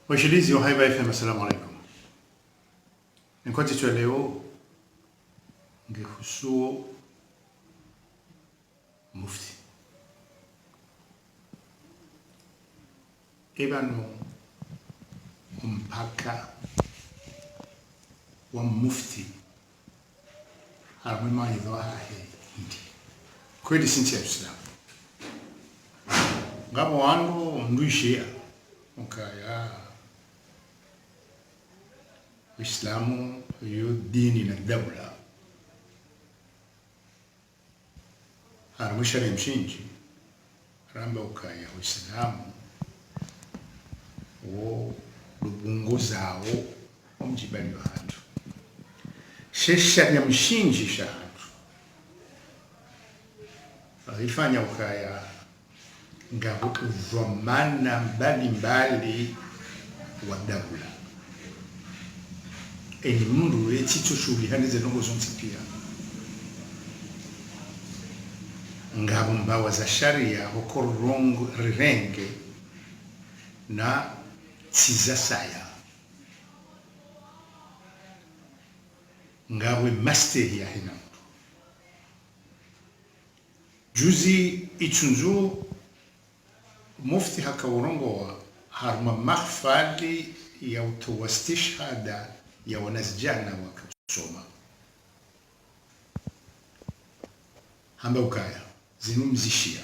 Washirizi wa Haiba FM, assalamu alaikum. Nkwati chwa leo ngehusuo mufti. Ebano mpaka wa mufti harumima yidho hahe hindi. Kweli sinti ya Islam. Ngabo wangu mduishia mkaya Islamu yu dini na dawla harumisha mshinji ramba ukaya Uislamu wo lubungo zao omjibani wa hatu shesha ya mshinji shahatu ifanya ukaya ngabu uvamana mbali wa dawla eni mundu eticho shughuli handi zenongo zonse pia ngabu mbawa za sharia hokorongo rirenge na tiza saya ngabu master ya hina juzi ichunzu mufti haka urongo wa harma mahfali ya utowastishhada ya wanasijana wakasoma hamba ukaya zinumzishia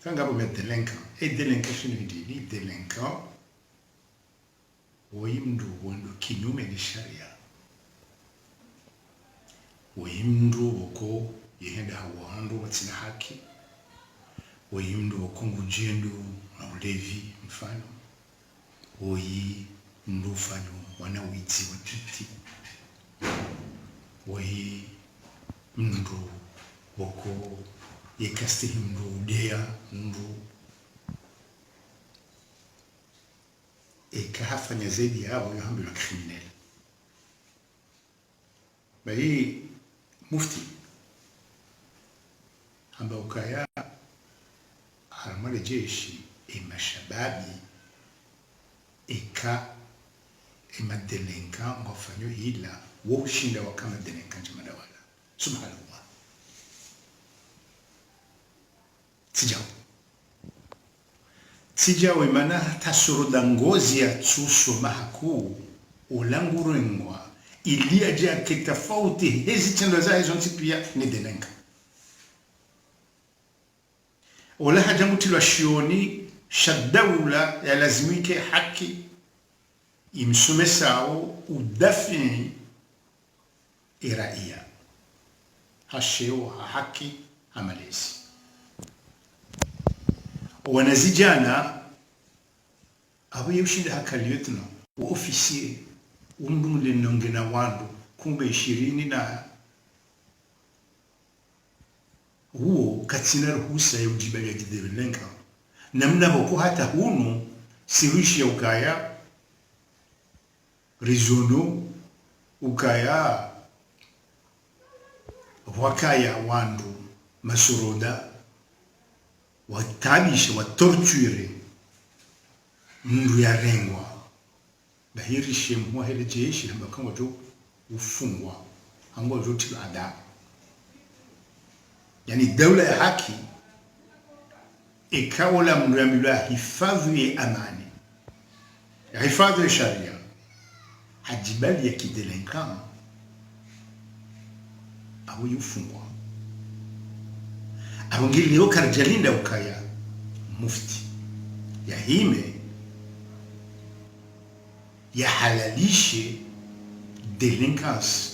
kanga bo delinquent et delinquent shinu hidini delinquent woyimndu wondo kinyume ni sharia woyimndu woko yehenda hawandu watsina haki woyimndu woko ngunjendu na ulevi mfano woyi mndufanyo wanawiti watuti wahi mndu wako yekastihi mndu udea mndu ekahafanya zaidi yao yohambi wa krimineli bayi mufti hamba ukaya haramale jeshi mashababi eka delinquent ngofanyo hila wo ushinda wakama delinquent madawala subhanallah tijao imana tasuruda ngozi ya tsuso mahaku ulangurengwa ilia jia kitafauti hezi tendo za hizo pia ni delinquent wala hajamutilwa shioni shadawla ya lazimike haki imsumesao udafini iraia hasheo haki amalezi wanazijana abo yushinda hakaliyotno wa ofisier umdumule nongena wandu kumbe 20 na huo katina ruhusa ya ujibali ya jidelenka namna hoko hata hunu siwishi ya ukaya rizono ukaya wakaya wandu masuroda watabisha watorture mndu ya rengwa bahiri shemwa hele jeshi hamba kama jo ufungwa hango jo tila adabu yani dawla ya haki ikaola mndu ya mila hifadhi ya amani ya hifadhi ya sharia hajibali ya kidelinquent abo yufungwa abo ngili yo karjalinda ukaya mufti ya hime ya halalishe delinquence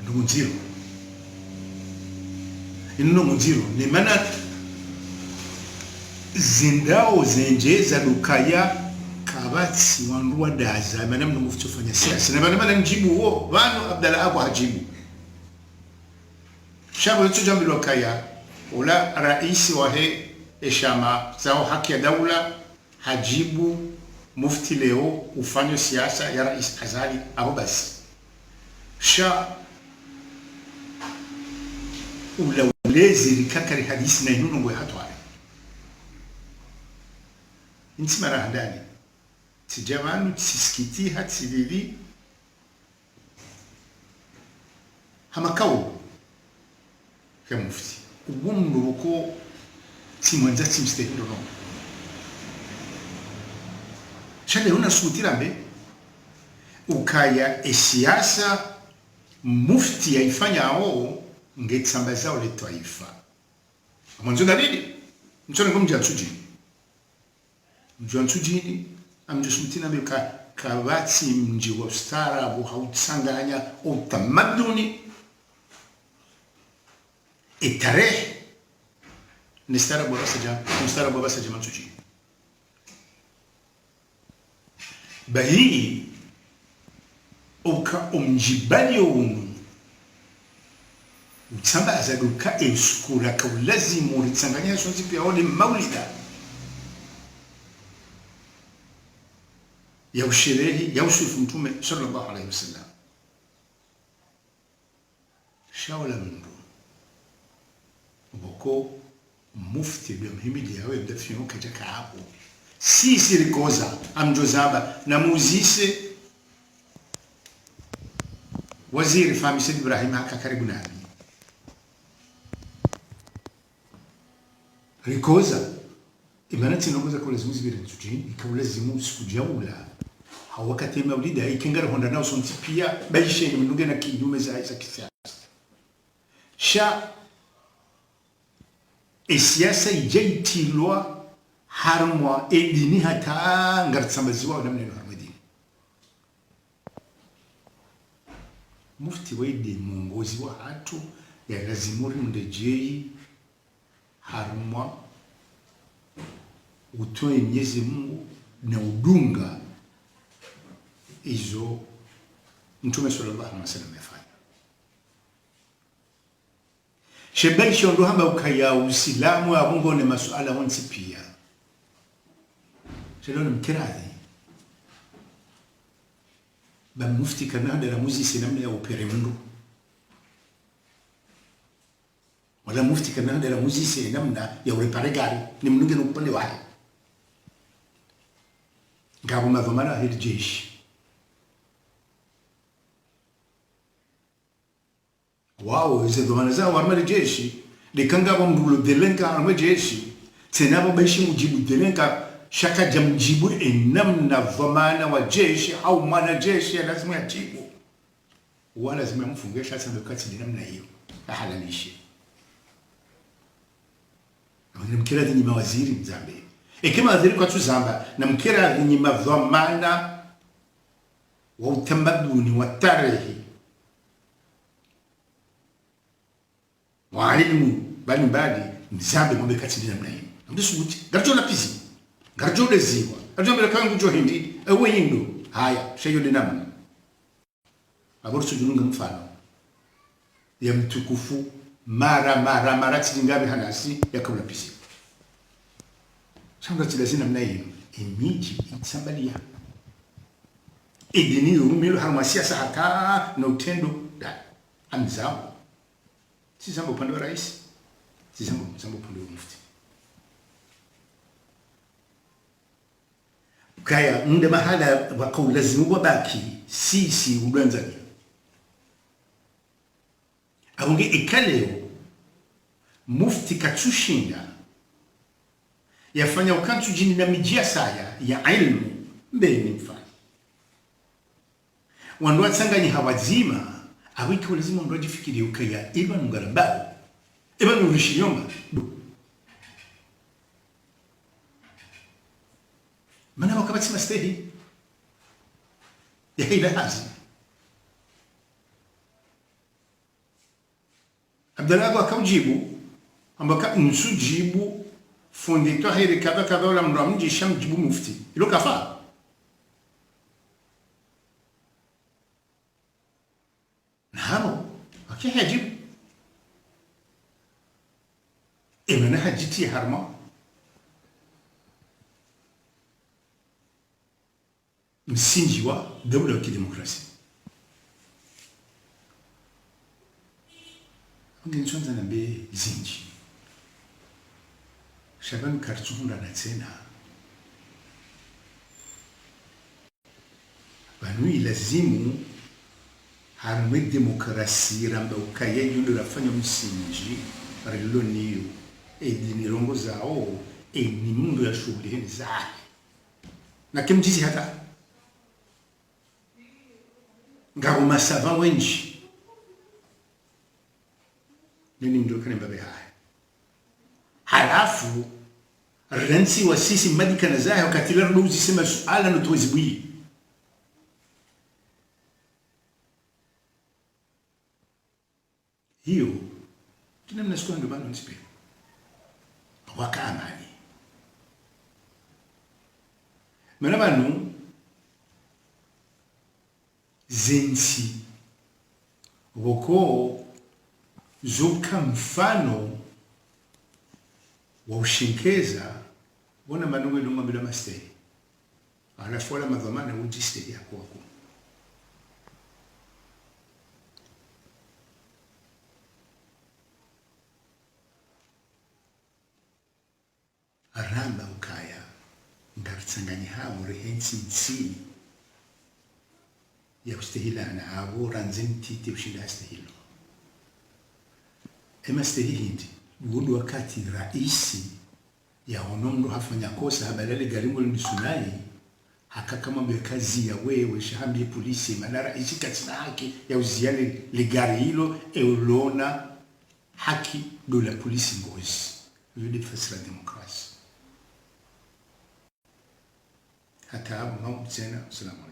ndugunziro ndugunziro ni mana zindao zenje za lukaya kabati wanduwa daza mana mnu mufutufanya siasa na mana njibu huo vano Abdalla Abu hajibu shabu yetu jambi lukaya ula raisi wahe eshama zao haki ya dawla hajibu mufti leo ufanyo siasa ya rais Azali Abu basi sha ula lezi likakari hadisi na inunu ngwe hatwari inti mara handani tijamanu tisikiti hatilili hamakau ya mufti ubumru ko timwanza timstehindo no shale una sutira mbe ukaya siasa mufti yaifanya hao ngetsambaza ole taifa mwanzo dalili mchana ngomja tujini mjua tujini amjusumtina beka kabati mji wa ustaarabu hautsanganya utamaduni itarehe ni ustaarabu basa jamaa tujini bahi uka umjibali unu utsambaza duka eskura ka lazimu ulitsanganya sonzi pia ole maulida ya usherehi ya usufu mtume sallallahu alaihi wasallam shawala mndu boko mufti bi mhimidi yawe mdafiyo katika hapo sisi rikoza amjozaba na muzise waziri Fahmi Said Ibrahim haka karibu nami rikoza imanati nogoza kwa lazimu zibiri tujini ikawlazimu siku jaula hawakati maulida ikengara honda nao sonti pia baishe ni mnduge na kinyume za kisiasa sha siasa ijaitilwa harmwa edini hata ngartsambaziwa na mneno harmadini mufti waide mwongozi wa hatu ya lazimuri mndejei harmwa utoe Mwenyezi Mungu na udunga hizo Mtume sallallahu alaihi wasallam amefanya. Shebali shondo hamba ukaya Uislamu abungo ne masuala wonsi pia. Shelo mkiradhi. Ba mufti kana da muzi sinamna ya upere mundu. Wala mufti kana da muzi sinamna ya urepare gari ni mnunge no upande wake. Ngabo mavamana hili jeshi wao hizo dhamana zao armali jeshi likanga bomdulo delenka armali jeshi tenabo baishi mujibu delenka shaka jamjibu namna dhamana wa jeshi au mwana jeshi lazima yajibu wala lazima mfungesha sana wakati namna hiyo halalishi na mkira ni mawaziri mzambe kama adhiri kwa tuzamba na mkira ni madhamana wa utamaduni wa tarehe wa ilmu mbalimbali mzambe ngombe kati namna hiyo ndio subuti garjo la pisi garjo de ziwa garjo mbele kangu jo hindi ewe hindo haya shayo de namna aboro tujunga mfano ya mtukufu mara tingabe hanasi ya kabla pisi Samba tilazina mnayo imiji itsambalia idini umilo harmasia sahaka na utendo da amzao si sambo upande wa rais si sambo upande wa mufti kaya nde mahala wakau lazimu wabaki sisi ulanzani abunge ikaleo mufti katushinda yafanya ukantu jini na mijia saya ya ilmu mbele mfano wandu watsanganyi hawazima awiki lazima ndo ajifikirie ukaya iba ngarabao iba nurishiyoma mana wakabati mastehi ya hila hazi Abdalago akaujibu ambaka nsujibu fundi to hiri kada wala mramji sham jibu mufti ilo kafa namo akihajibu imana hajiti harma msingi wa dawla ya kidemokrasia Ungenitswanza na be zinji. Shabanu kartunda na tena. Banui lazimu harumwe demokrasi ramba ukaye nyundo rafanya msingi rilo niyo ni rongo zao ni mundu ya shughuli hini zahe na kimjizi hata ngao masava wenji nini mdo kane mbabe haya halafu rensi wa sisi madika na zahe wakati lero uzi sema suala nutuwezibui hiyo tuna mnasikuwa ndo bano nisipe waka amani mena banu zensi woko zoka mfano wa ushinkeza wana manungu ilunga bila masteri alafu wala madhamana ujisteri yako wako aramba ukaya ngatsanganya hao rehensi nsi ya kustahila na hao ranzini titi ushinda stahilo ema stahili wudu wakati raisi ya honondo hafanya kosa habalele garimu nisunai haka kama mwekazi ya wewe shahambi polisi manara isi katina haki ya uziane ligari hilo eulona haki dola polisi ngozi vile fasira demokrasi hata hapo mambo tena. Salamu alaykum.